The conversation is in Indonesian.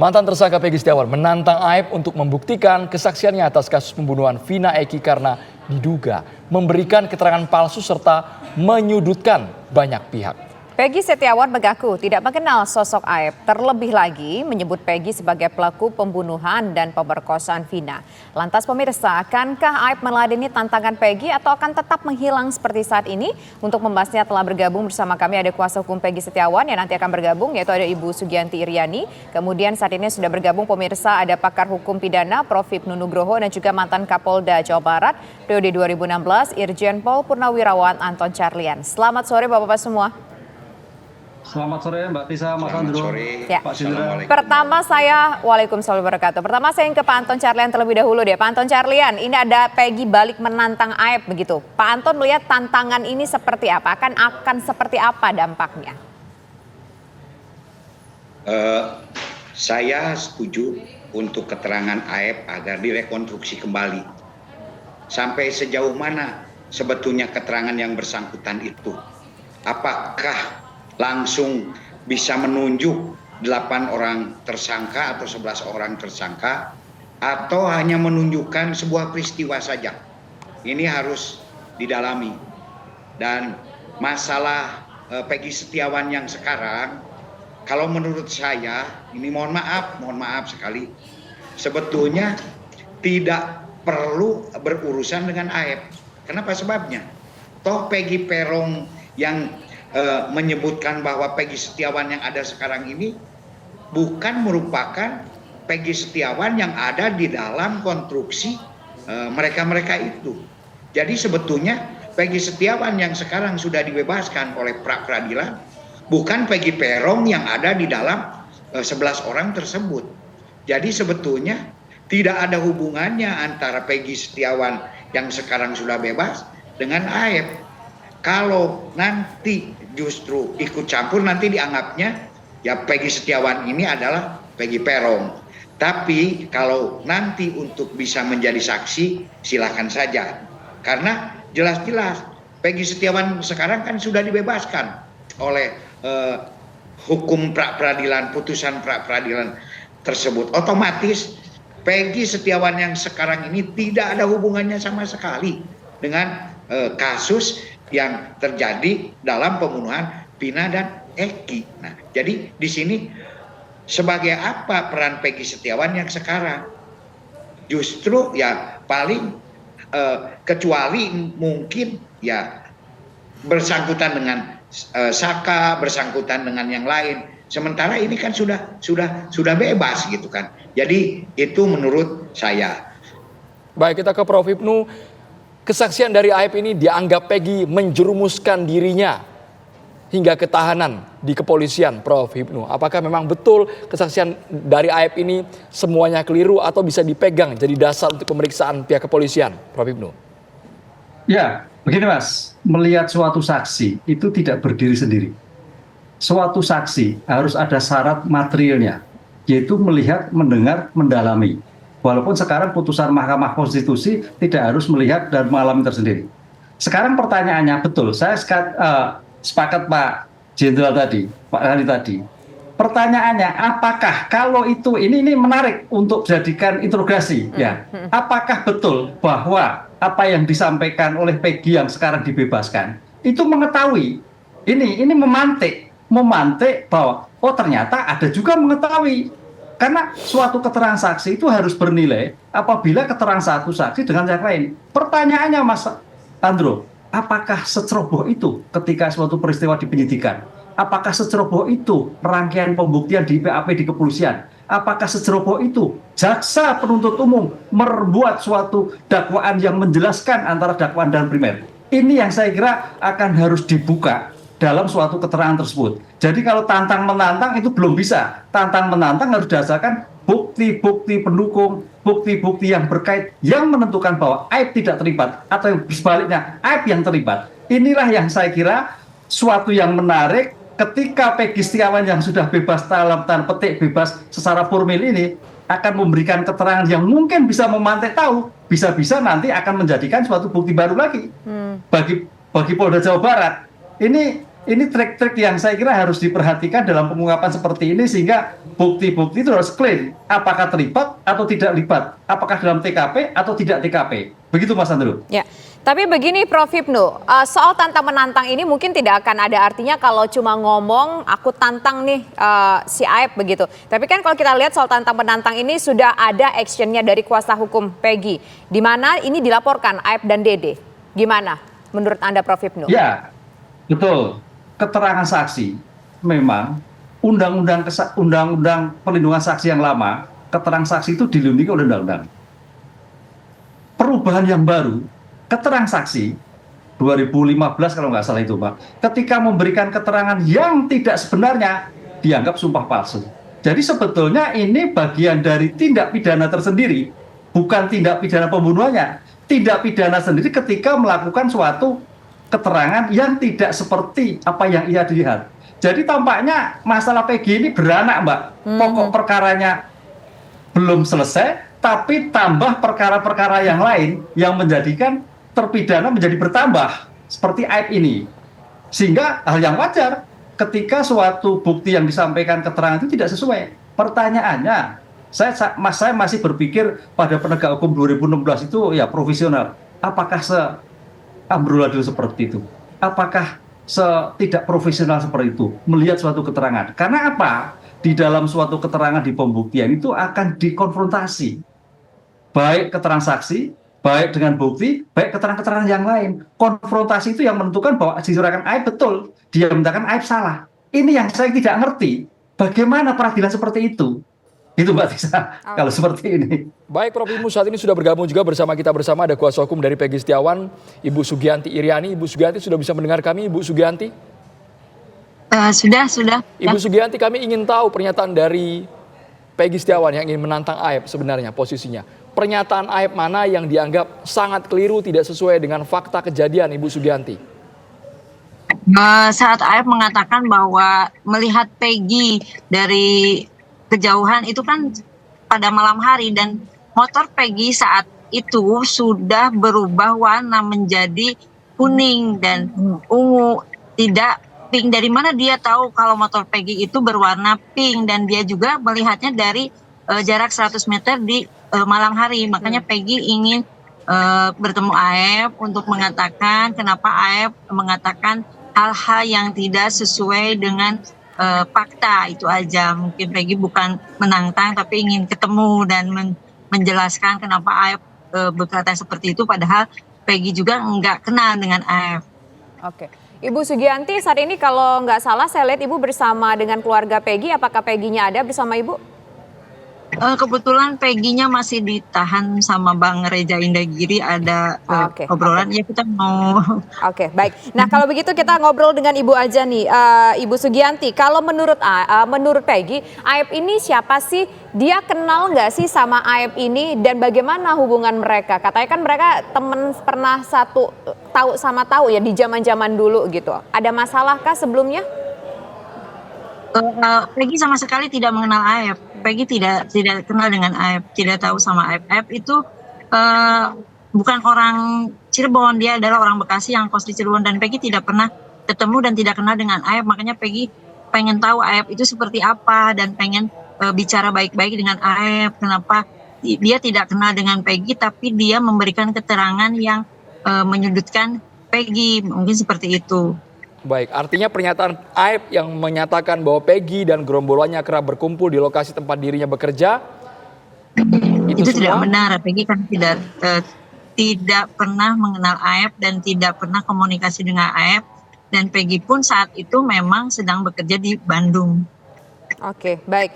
Mantan tersangka Peggy Setiawan menantang Aib untuk membuktikan kesaksiannya atas kasus pembunuhan Vina Eki karena diduga memberikan keterangan palsu serta menyudutkan banyak pihak. Peggy Setiawan mengaku tidak mengenal sosok Aib, terlebih lagi menyebut Peggy sebagai pelaku pembunuhan dan pemerkosaan Vina. Lantas pemirsa, akankah Aib meladeni tantangan Peggy atau akan tetap menghilang seperti saat ini? Untuk membahasnya telah bergabung bersama kami ada kuasa hukum Peggy Setiawan yang nanti akan bergabung, yaitu ada Ibu Sugianti Iriani. Kemudian saat ini sudah bergabung pemirsa ada pakar hukum pidana Prof. Hipnu Nugroho dan juga mantan Kapolda Jawa Barat periode 2016 Irjen Pol Purnawirawan Anton Carlyan. Selamat sore Bapak-Bapak semua. Selamat sore Mbak Tisa, Mas Andro, ya. Pak Jenderal. Pertama Waalaikumsalam warahmatullahi wabarakatuh. Pertama saya ingin ke Pak Anton Carlyan terlebih dahulu deh. Pak Anton Carlyan, ini ada Peggy balik menantang Aib begitu. Pak Anton melihat tantangan ini seperti apa? Akan seperti apa dampaknya? Saya setuju untuk keterangan Aib agar direkonstruksi kembali. Sampai sejauh mana sebetulnya keterangan yang bersangkutan itu? Apakah langsung bisa menunjuk 8 orang tersangka atau 11 orang tersangka atau hanya menunjukkan sebuah peristiwa saja. Ini harus didalami. Dan masalah Peggy Setiawan yang sekarang, kalau menurut saya, ini mohon maaf sekali, sebetulnya tidak perlu berurusan dengan Aib. Kenapa sebabnya? Toh Peggy Peron yang menyebutkan bahwa Peggy Setiawan yang ada sekarang ini bukan merupakan Peggy Setiawan yang ada di dalam konstruksi mereka-mereka itu. Jadi sebetulnya Peggy Setiawan yang sekarang sudah dibebaskan oleh pra-peradilan bukan Peggy Peron yang ada di dalam 11 orang tersebut. Jadi sebetulnya tidak ada hubungannya antara Peggy Setiawan yang sekarang sudah bebas dengan Aib. Kalau nanti justru ikut campur, nanti dianggapnya ya Peggy Setiawan ini adalah Peggy Peron. Tapi kalau nanti untuk bisa menjadi saksi, silakan saja. Karena jelas-jelas Peggy Setiawan sekarang kan sudah dibebaskan oleh hukum pra-peradilan, putusan pra-peradilan tersebut. Otomatis Peggy Setiawan yang sekarang ini tidak ada hubungannya sama sekali dengan kasus yang terjadi dalam pembunuhan Vina dan Eki. Nah, jadi di sini sebagai apa peran Peggy Setiawan yang sekarang? Justru ya paling kecuali mungkin ya bersangkutan dengan Saka, bersangkutan dengan yang lain. Sementara ini kan sudah bebas gitu kan. Jadi itu menurut saya. Baik, kita ke Prof. Hipnu. Kesaksian dari Aib ini dianggap Peggy menjerumuskan dirinya hingga ketahanan di kepolisian, Prof. Hipnu. Apakah memang betul kesaksian dari Aib ini semuanya keliru atau bisa dipegang jadi dasar untuk pemeriksaan pihak kepolisian, Prof. Hipnu? Ya, begini Mas, melihat suatu saksi itu tidak berdiri sendiri. Suatu saksi harus ada syarat materialnya, yaitu melihat, mendengar, mendalami. Walaupun sekarang putusan Mahkamah Konstitusi tidak harus melihat dan mengalami tersendiri. Sekarang pertanyaannya betul, saya sepakat Pak Jenderal tadi, Pak Rani tadi. Pertanyaannya, apakah kalau itu ini menarik untuk dijadikan interogasi, ya? Apakah betul bahwa apa yang disampaikan oleh Peggy yang sekarang dibebaskan itu mengetahui ini memantik bahwa oh ternyata ada juga mengetahui. Karena suatu keterangan saksi itu harus bernilai apabila keterangan satu saksi dengan yang lain. Pertanyaannya Mas Andro, apakah seceroboh itu ketika suatu peristiwa di penyidikan? Apakah seceroboh itu rangkaian pembuktian di PAP di kepolisian? Apakah seceroboh itu jaksa penuntut umum membuat suatu dakwaan yang menjelaskan antara dakwaan dan primer? Ini yang saya kira akan harus dibuka dalam suatu keterangan tersebut. Jadi kalau tantang menantang itu belum bisa. Tantang menantang harus berdasarkan bukti-bukti pendukung, bukti-bukti yang berkait yang menentukan bahwa Aib tidak terlibat atau yang sebaliknya Aib yang terlibat. Inilah yang saya kira suatu yang menarik ketika Peggy Setiawan yang sudah bebas dalam tanda petik bebas secara formil ini akan memberikan keterangan yang mungkin bisa memantik tahu, bisa-bisa nanti akan menjadikan suatu bukti baru lagi bagi Polda Jawa Barat. Ini Ini trik-trik yang saya kira harus diperhatikan dalam pengungkapan seperti ini sehingga bukti-bukti itu harus clean. Apakah terlibat atau tidak terlibat? Apakah dalam TKP atau tidak TKP? Begitu Mas Andrew. Ya, tapi begini Prof Hipnu, soal tantang menantang ini mungkin tidak akan ada artinya kalau cuma ngomong aku tantang nih si Aep begitu. Tapi kan kalau kita lihat soal tantang menantang ini sudah ada actionnya dari kuasa hukum Peggy, di mana ini dilaporkan Aep dan Dede. Gimana menurut Anda Prof Hipnu? Ya, betul. Keterangan saksi memang undang-undang perlindungan saksi yang lama, keterangan saksi itu dilindungi oleh undang-undang. Perubahan yang baru, keterangan saksi 2015 kalau nggak salah itu Pak, ketika memberikan keterangan yang tidak sebenarnya dianggap sumpah palsu. Jadi sebetulnya ini bagian dari tindak pidana tersendiri, bukan tindak pidana pembunuhannya. Tindak pidana sendiri ketika melakukan suatu keterangan yang tidak seperti apa yang ia dilihat. Jadi tampaknya masalah Peggy ini beranak Mbak. Pokok perkaranya belum selesai, tapi tambah perkara-perkara yang lain yang menjadikan terpidana menjadi bertambah seperti Aep ini. Sehingga hal yang wajar ketika suatu bukti yang disampaikan keterangan itu tidak sesuai. Pertanyaannya, saya masih berpikir pada penegak hukum 2016 itu ya profesional. Apakah amburadul seperti itu? Apakah tidak profesional seperti itu melihat suatu keterangan? Karena apa? Di dalam suatu keterangan di pembuktian itu akan dikonfrontasi. Baik keterangan saksi, baik dengan bukti, baik keterangan-keterangan yang lain. Konfrontasi itu yang menentukan bahwa dicurahkan Aep betul, dia menyatakan Aep salah. Ini yang saya tidak ngerti. Bagaimana peradilan seperti itu? Itu Mbak Tisa, kalau seperti ini. Baik Prof Hipnu, saat ini sudah bergabung juga bersama kita ada kuasa hukum dari Peggy Setiawan, Ibu Sugianti Iriani. Ibu Sugianti sudah bisa mendengar kami, Ibu Sugianti? Sudah. Ibu Sugianti, kami ingin tahu pernyataan dari Peggy Setiawan yang ingin menantang Aep sebenarnya posisinya. Pernyataan Aep mana yang dianggap sangat keliru, tidak sesuai dengan fakta kejadian, Ibu Sugianti? Saat Aep mengatakan bahwa melihat Peggy dari kejauhan itu kan pada malam hari dan motor Peggy saat itu sudah berubah warna menjadi kuning dan ungu, tidak pink. Dari mana dia tahu kalau motor Peggy itu berwarna pink, dan dia juga melihatnya dari jarak 100 meter di malam hari. Makanya Peggy ingin bertemu Aep untuk mengatakan kenapa Aep mengatakan hal-hal yang tidak sesuai dengan fakta. Itu aja. Mungkin Peggy bukan menantang tapi ingin ketemu dan menjelaskan kenapa Aep berkata seperti itu, padahal Peggy juga nggak kenal dengan Aep. Oke. Ibu Sugianti, saat ini kalau nggak salah saya lihat Ibu bersama dengan keluarga Peggy. Apakah Peggy-nya ada bersama Ibu? Kebetulan Peggy-nya masih ditahan sama Bang Reza Indagiri, ada obrolan. Ya kita mau. Oke, baik. Nah kalau begitu kita ngobrol dengan Ibu aja nih, Ibu Sugianti. Kalau menurut Peggy, Aep ini siapa sih? Dia kenal nggak sih sama Aep ini dan bagaimana hubungan mereka? Katanya kan mereka temen pernah tahu ya di zaman-zaman dulu gitu. Ada masalahkah sebelumnya? Peggy sama sekali tidak mengenal Aep. Peggy tidak kenal dengan Aep, tidak tahu sama Aep. Aep itu bukan orang Cirebon, dia adalah orang Bekasi yang kos di Cirebon, dan Peggy tidak pernah ketemu dan tidak kenal dengan Aep. Makanya Peggy pengen tahu Aep itu seperti apa dan pengen bicara baik-baik dengan Aep. Kenapa dia tidak kenal dengan Peggy tapi dia memberikan keterangan yang menyudutkan Peggy, mungkin seperti itu. Baik, artinya pernyataan Aep yang menyatakan bahwa Peggy dan gerombolannya kerap berkumpul di lokasi tempat dirinya bekerja, itu tidak benar. Peggy kan tidak pernah mengenal Aep dan tidak pernah komunikasi dengan Aep, dan Peggy pun saat itu memang sedang bekerja di Bandung. Oke, baik.